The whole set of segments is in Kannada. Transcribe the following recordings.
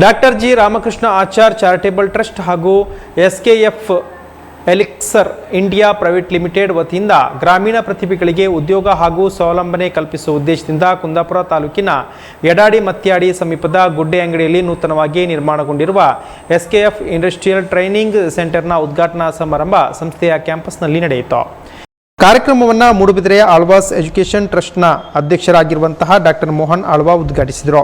Doctor G Ramakrishna Achar charitable trust ಹಾಗೂ SKF Elixir India private limited ವತಿಯಿಂದ ಗ್ರಾಮೀಣ ಪ್ರತಿಭೆಗಳಿಗೆ ಉದ್ಯೋಗ ಹಾಗೂ ಸ್ವಾವಲಂಬನೆ ಕಲ್ಪಿಸುವ ಉದ್ದೇಶದಿಂದ ಕುಂದಾಪುರ ತಾಲೂಕಿನ ಯಡಾಡಿ ಮತ್ಯಾಡಿ ಸಮೀಪದ ಗುಡ್ಡೆ ಅಂಗಡಿಯಲ್ಲಿ ನೂತನವಾಗಿ ನಿರ್ಮಾಣಗೊಂಡಿರುವ ಎಸ್ಕೆಎಫ್ ಇಂಡಸ್ಟ್ರಿಯಲ್ ಟ್ರೈನಿಂಗ್ ಸೆಂಟರ್ನ ಉದ್ಘಾಟನಾ ಸಮಾರಂಭ ಸಂಸ್ಥೆಯ ಕ್ಯಾಂಪಸ್ನಲ್ಲಿ ನಡೆಯಿತು. ಕಾರ್ಯಕ್ರಮವನ್ನು ಮೂಡುಬಿದಿರೆಯ ಆಳ್ವಾಸ್ ಎಜುಕೇಷನ್ ಟ್ರಸ್ಟ್ನ ಅಧ್ಯಕ್ಷರಾಗಿರುವಂತಹ ಡಾಕ್ಟರ್ ಮೋಹನ್ ಆಳ್ವಾ ಉದ್ಘಾಟಿಸಿದರು.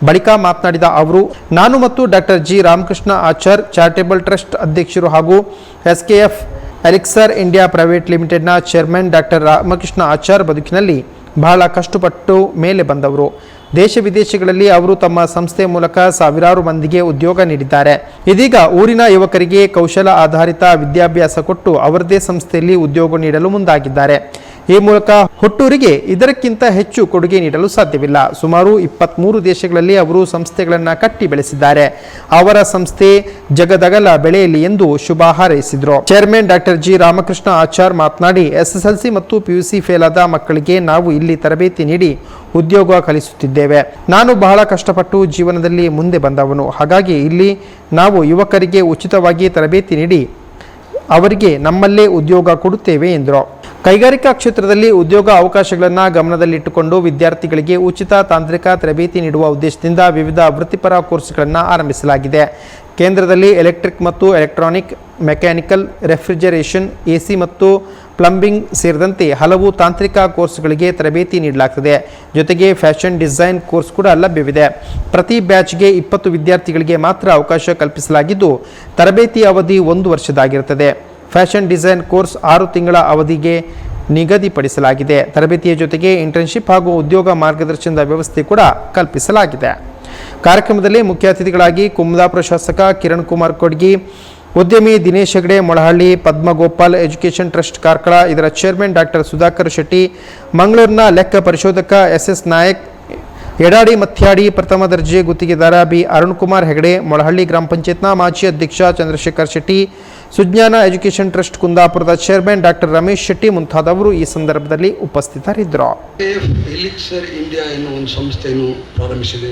ಬಳಿಕ ಮಾತನಾಡಿದ ಅವರು, ನಾನು ಮತ್ತು doctor G Ramakrishna Achar charitable trust ಅಧ್ಯಕ್ಷರು ಹಾಗೂ ಎಸ್ಕೆಎಫ್ ಎಲಿಕ್ಸರ್ ಇಂಡಿಯಾ ಪ್ರೈವೇಟ್ ಲಿಮಿಟೆಡ್ನ ಚೇರ್ಮನ್ ಡಾಕ್ಟರ್ ರಾಮಕೃಷ್ಣ ಆಚಾರ್ ಬದುಕಿನಲ್ಲಿ ಬಹಳ ಕಷ್ಟಪಟ್ಟು ಮೇಲೆ ಬಂದವರು. ದೇಶ ವಿದೇಶಗಳಲ್ಲಿ ಅವರು ತಮ್ಮ ಸಂಸ್ಥೆ ಮೂಲಕ ಸಾವಿರಾರು ಮಂದಿಗೆ ಉದ್ಯೋಗ ನೀಡಿದ್ದಾರೆ. ಇದೀಗ ಊರಿನ ಯುವಕರಿಗೆ ಕೌಶಲ ಆಧಾರಿತ ವಿದ್ಯಾಭ್ಯಾಸ ಕೊಟ್ಟು ಅವರದೇ ಸಂಸ್ಥೆಯಲ್ಲಿ ಉದ್ಯೋಗ ನೀಡಲು ಮುಂದಾಗಿದ್ದಾರೆ. ಈ ಮೂಲಕ ಹುಟ್ಟೂರಿಗೆ ಇದಕ್ಕಿಂತ ಹೆಚ್ಚು ಕೊಡುಗೆ ನೀಡಲು ಸಾಧ್ಯವಿಲ್ಲ. ಸುಮಾರು 23 ದೇಶಗಳಲ್ಲಿ ಅವರು ಸಂಸ್ಥೆಗಳನ್ನು ಕಟ್ಟಿ ಬೆಳೆಸಿದ್ದಾರೆ. ಅವರ ಸಂಸ್ಥೆ ಜಗದಗಲ ಬೆಳೆಯಲಿ ಎಂದು ಶುಭ ಹಾರೈಸಿದರು. Chairman doctor G Ramakrishna Achar ಮಾತನಾಡಿ, SSLC ಮತ್ತು PUC ಫೇಲ್ ಆದ ಮಕ್ಕಳಿಗೆ ನಾವು ಇಲ್ಲಿ ತರಬೇತಿ ನೀಡಿ ಉದ್ಯೋಗ ಕಲಿಸುತ್ತಿದ್ದೇವೆ. ನಾನು ಬಹಳ ಕಷ್ಟಪಟ್ಟು ಜೀವನದಲ್ಲಿ ಮುಂದೆ ಬಂದವನು. ಹಾಗಾಗಿ ಇಲ್ಲಿ ನಾವು ಯುವಕರಿಗೆ ಉಚಿತವಾಗಿ ತರಬೇತಿ ನೀಡಿ ಅವರಿಗೆ ನಮ್ಮಲ್ಲೇ ಉದ್ಯೋಗ ಕೊಡುತ್ತೇವೆ ಎಂದರು. ಕೈಗಾರಿಕಾ ಕ್ಷೇತ್ರದಲ್ಲಿ ಉದ್ಯೋಗ ಅವಕಾಶಗಳನ್ನು ಗಮನದಲ್ಲಿಟ್ಟುಕೊಂಡು ವಿದ್ಯಾರ್ಥಿಗಳಿಗೆ ಉಚಿತ ತಾಂತ್ರಿಕ ತರಬೇತಿ ನೀಡುವ ಉದ್ದೇಶದಿಂದ ವಿವಿಧ ವೃತ್ತಿಪರ ಕೋರ್ಸ್ಗಳನ್ನು ಆರಂಭಿಸಲಾಗಿದೆ. ಕೇಂದ್ರದಲ್ಲಿ ಎಲೆಕ್ಟ್ರಿಕ್ ಮತ್ತು ಎಲೆಕ್ಟ್ರಾನಿಕ್, ಮೆಕ್ಯಾನಿಕಲ್, ರೆಫ್ರಿಜರೇಷನ್, AC ಮತ್ತು ಪ್ಲಂಬಿಂಗ್ ಸೇರಿದಂತೆ ಹಲವು ತಾಂತ್ರಿಕ ಕೋರ್ಸ್ಗಳಿಗೆ ತರಬೇತಿ ನೀಡಲಾಗುತ್ತದೆ. ಜೊತೆಗೆ ಫ್ಯಾಷನ್ ಡಿಸೈನ್ ಕೋರ್ಸ್ ಕೂಡ ಲಭ್ಯವಿದೆ. ಪ್ರತಿ ಬ್ಯಾಚ್ಗೆ 20 ವಿದ್ಯಾರ್ಥಿಗಳಿಗೆ ಮಾತ್ರ ಅವಕಾಶ ಕಲ್ಪಿಸಲಾಗಿದ್ದು ತರಬೇತಿ ಅವಧಿ 1 ವರ್ಷದಾಗಿರುತ್ತದೆ. ಫ್ಯಾಷನ್ ಡಿಸೈನ್ ಕೋರ್ಸ್ 6 ತಿಂಗಳ ಅವಧಿಗೆ ನಿಗದಿಪಡಿಸಲಾಗಿದೆ. ತರಬೇತಿಯ ಜೊತೆಗೆ ಇಂಟರ್ನ್ಶಿಪ್ ಹಾಗೂ ಉದ್ಯೋಗ ಮಾರ್ಗದರ್ಶನದ ವ್ಯವಸ್ಥೆ ಕೂಡ ಕಲ್ಪಿಸಲಾಗಿದೆ. ಕಾರ್ಯಕ್ರಮದಲ್ಲಿ ಮುಖ್ಯ ಅತಿಥಿಗಳಾಗಿ ಕುಂದಾಪುರ ಶಾಸಕ ಕಿರಣ್ ಕುಮಾರ್ ಕೊಡ್ಗಿ, ಉದ್ಯಮಿ ದಿನೇಶ್ ಹೆಗಡೆ ಮೊಳಹಳ್ಳಿ, ಪದ್ಮಗೋಪಾಲ್ ಎಜುಕೇಷನ್ ಟ್ರಸ್ಟ್ ಕಾರ್ಕಳ, ಇದರ ಚೇರ್ಮನ್ ಡಾಕ್ಟರ್ ಸುಧಾಕರ್ ಶೆಟ್ಟಿ, ಮಂಗಳೂರಿನ ಲೆಕ್ಕ ಪರಿಶೋಧಕ SS ನಾಯಕ್, ಯಡಾಡಿ ಮತ್ಯಾಡಿ ಪ್ರಥಮ ದರ್ಜೆ ಗುತ್ತಿಗೆದಾರ ಬಿ ಅರುಣ್ ಕುಮಾರ್ ಹೆಗಡೆ, ಮೊಳಹಳ್ಳಿ ಗ್ರಾಮ ಪಂಚಾಯತ್ನ ಮಾಜಿ ಅಧ್ಯಕ್ಷ ಚಂದ್ರಶೇಖರ್ ಶೆಟ್ಟಿ, ಸುಜ್ಞಾನ ಎಜುಕೇಷನ್ ಟ್ರಸ್ಟ್ ಕುಂದಾಪುರದ ಚೇರ್ಮನ್ ಡಾಕ್ಟರ್ ರಮೇಶ್ ಶೆಟ್ಟಿ ಮುಂತಾದವರು ಈ ಸಂದರ್ಭದಲ್ಲಿ ಉಪಸ್ಥಿತರಿದ್ದರು. ಎಲಿಕ್ಸರ್ ಇಂಡಿಯಾ ಎನ್ನುವ ಒಂದು ಸಂಸ್ಥೆಯನ್ನು ಪ್ರಾರಂಭಿಸಿದೆ.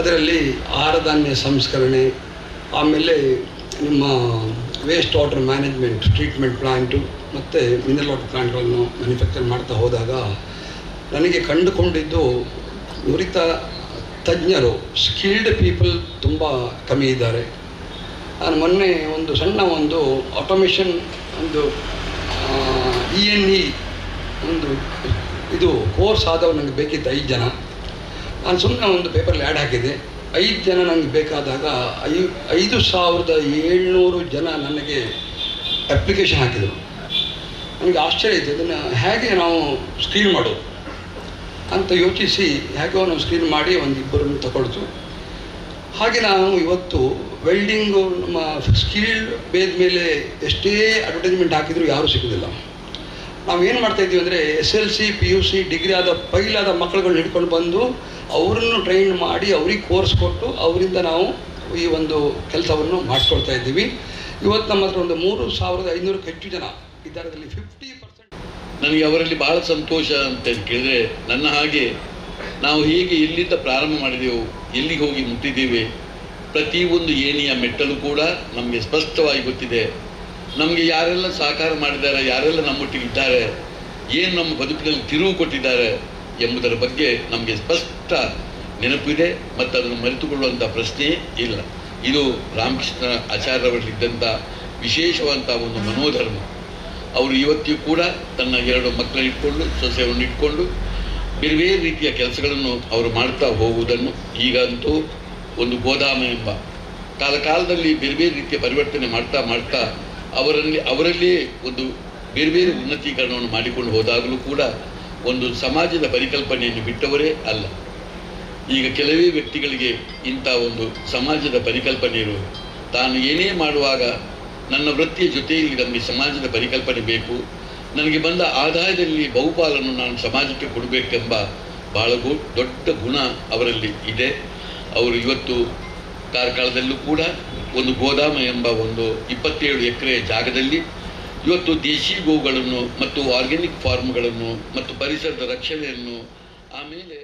ಅದರಲ್ಲಿ ಆಹಾರ ಧಾನ್ಯ ಸಂಸ್ಕರಣೆ, ಆಮೇಲೆ ನಿಮ್ಮ waste water management, treatment plant ಮತ್ತು ಮಿನರಲ್ ವಾಟರ್ ಪ್ಲಾಂಟ್ಗಳನ್ನು ಮ್ಯಾನುಫ್ಯಾಕ್ಚರ್ ಮಾಡ್ತಾ ಹೋದಾಗ ನನಗೆ ಕಂಡುಕೊಂಡಿದ್ದು ನುರಿತ ತಜ್ಞರು, ಸ್ಕಿಲ್ಡ್ ಪೀಪಲ್ ತುಂಬ ಕಮ್ಮಿ ಇದ್ದಾರೆ. ನಾನು ಮೊನ್ನೆ ಒಂದು ಸಣ್ಣ ಆಟೋಮೇಷನ್ ENE ಇದು ಕೋರ್ಸ್ ಆದವು ನನಗೆ ಬೇಕಿತ್ತು 5 ಜನ. ನಾನು ಸುಮ್ಮನೆ ಪೇಪರಲ್ಲಿ ಆ್ಯಡ್ ಹಾಕಿದೆ. 5 ಜನ ನನಗೆ ಬೇಕಾದಾಗ 5,700 ಜನ ನನಗೆ ಅಪ್ಲಿಕೇಶನ್ ಹಾಕಿದರು. ನನಗೆ ಆಶ್ಚರ್ಯ ಇತ್ತು, ಅದನ್ನು ಹೇಗೆ ನಾವು ಸ್ಕ್ರೀನ್ ಮಾಡೋದು ಅಂತ ಯೋಚಿಸಿ ಹೇಗೋ ನಾವು ಸ್ಕ್ರೀನ್ ಮಾಡಿ 1-2 ತಗೊಳ್ತು. ಹಾಗೆ ನಾವು ಇವತ್ತು ವೆಲ್ಡಿಂಗು ನಮ್ಮ ಸ್ಕಿಲ್ಡ್ ಬೇದ ಮೇಲೆ ಎಷ್ಟೇ ಅಡ್ವರ್ಟೈಸ್ಮೆಂಟ್ ಹಾಕಿದರೂ ಯಾರೂ ಸಿಗೋದಿಲ್ಲ. ನಾವೇನು ಮಾಡ್ತಾಯಿದ್ದೀವಿ ಅಂದರೆ SLC PUC ಡಿಗ್ರಿ ಆದ ಫೈಲಾದ ಮಕ್ಕಳುಗಳನ್ನ ಹಿಡ್ಕೊಂಡು ಬಂದು ಅವರನ್ನು ಟ್ರೈನ್ ಮಾಡಿ ಅವ್ರಿಗೆ ಕೋರ್ಸ್ ಕೊಟ್ಟು ಅವರಿಂದ ನಾವು ಈ ಕೆಲಸವನ್ನು ಮಾಡಿಸ್ಕೊಳ್ತಾ ಇದ್ದೀವಿ. ಇವತ್ತು ನಮ್ಮ ಹತ್ರ 3,500ಕ್ಕೂ ಹೆಚ್ಚು ಜನ ಇದ್ದಾರೆ. 50% ನನಗೆ ಅವರಲ್ಲಿ ಬಹಳ ಸಂತೋಷ ಅಂತ ಕೇಳಿದ್ರೆ, ನನ್ನ ಹಾಗೆ ನಾವು ಹೇಗೆ ಎಲ್ಲಿಂದ ಪ್ರಾರಂಭ ಮಾಡಿದೆವು, ಎಲ್ಲಿಗೆ ಹೋಗಿ ಮುಟ್ಟಿದ್ದೇವೆ, ಪ್ರತಿಯೊಂದು ಏಣಿಯ ಮೆಟ್ಟಲು ಕೂಡ ನಮಗೆ ಸ್ಪಷ್ಟವಾಗಿ ಗೊತ್ತಿದೆ. ನಮಗೆ ಯಾರೆಲ್ಲ ಸಹಕಾರ ಮಾಡಿದ್ದಾರೆ, ಯಾರೆಲ್ಲ ನಮ್ಮೊಟ್ಟಿಗೆ ಇದ್ದಾರೆ, ಏನು ನಮ್ಮ ಬದುಕಿನಲ್ಲಿ ತಿರುವು ಕೊಟ್ಟಿದ್ದಾರೆ ಎಂಬುದರ ಬಗ್ಗೆ ನಮಗೆ ಸ್ಪಷ್ಟ ನೆನಪಿದೆ ಮತ್ತು ಅದನ್ನು ಮರೆತುಕೊಳ್ಳುವಂಥ ಪ್ರಶ್ನೆಯೇ ಇಲ್ಲ. ಇದು ರಾಮಕೃಷ್ಣ ಆಚಾರ್ಯವರಲ್ಲಿದ್ದಂಥ ವಿಶೇಷವಂಥ ಒಂದು ಮನೋಧರ್ಮ. ಅವರು ಇವತ್ತಿಗೂ ಕೂಡ ತನ್ನ 2 ಮಕ್ಕಳನ್ನು ಇಟ್ಕೊಂಡು, ಸೊಸೆಯನ್ನು ಇಟ್ಕೊಂಡು ಬೇರೆ ಬೇರೆ ರೀತಿಯ ಕೆಲಸಗಳನ್ನು ಅವರು ಮಾಡ್ತಾ ಹೋಗುವುದನ್ನು, ಈಗಂತೂ ಒಂದು ಗೋದಾಮ ಎಂಬ ಕಾಲದಲ್ಲಿ ಬೇರೆ ಬೇರೆ ರೀತಿಯ ಪರಿವರ್ತನೆ ಮಾಡ್ತಾ ಅವರಲ್ಲಿ ಒಂದು ಬೇರೆ ಬೇರೆ ಉನ್ನತೀಕರಣವನ್ನು ಮಾಡಿಕೊಂಡು ಹೋದಾಗಲೂ ಕೂಡ ಒಂದು ಸಮಾಜದ ಪರಿಕಲ್ಪನೆಯನ್ನು ಬಿಟ್ಟವರೇ ಅಲ್ಲ. ಈಗ ಕೆಲವೇ ವ್ಯಕ್ತಿಗಳಿಗೆ ಇಂಥ ಒಂದು ಸಮಾಜದ ಪರಿಕಲ್ಪನೆ ಇರುವುದು. ತಾನು ಏನೇ ಮಾಡುವಾಗ ನನ್ನ ವೃತ್ತಿಯ ಜೊತೆಯಲ್ಲಿ ನನಗೆ ಸಮಾಜದ ಪರಿಕಲ್ಪನೆ ಬೇಕು, ನನಗೆ ಬಂದ ಆದಾಯದಲ್ಲಿ ಬಹುಪಾಲನ್ನು ನಾನು ಸಮಾಜಕ್ಕೆ ಕೊಡಬೇಕೆಂಬ ಬಹಳ ದೊಡ್ಡ ಗುಣ ಅವರಲ್ಲಿ ಇದೆ. ಅವರು ಇವತ್ತು ಕಾರ್ಕಳದಲ್ಲೂ ಕೂಡ ಒಂದು ಗೋದಾಮ ಎಂಬ 27 ಎಕರೆ ಜಾಗದಲ್ಲಿ ಇವತ್ತು ದೇಶಿ ಗೋವುಗಳನ್ನು ಮತ್ತು ಆರ್ಗ್ಯಾನಿಕ್ ಫಾರ್ಮ್ಗಳನ್ನು ಮತ್ತು ಪರಿಸರದ ರಕ್ಷಣೆಯನ್ನು, ಆಮೇಲೆ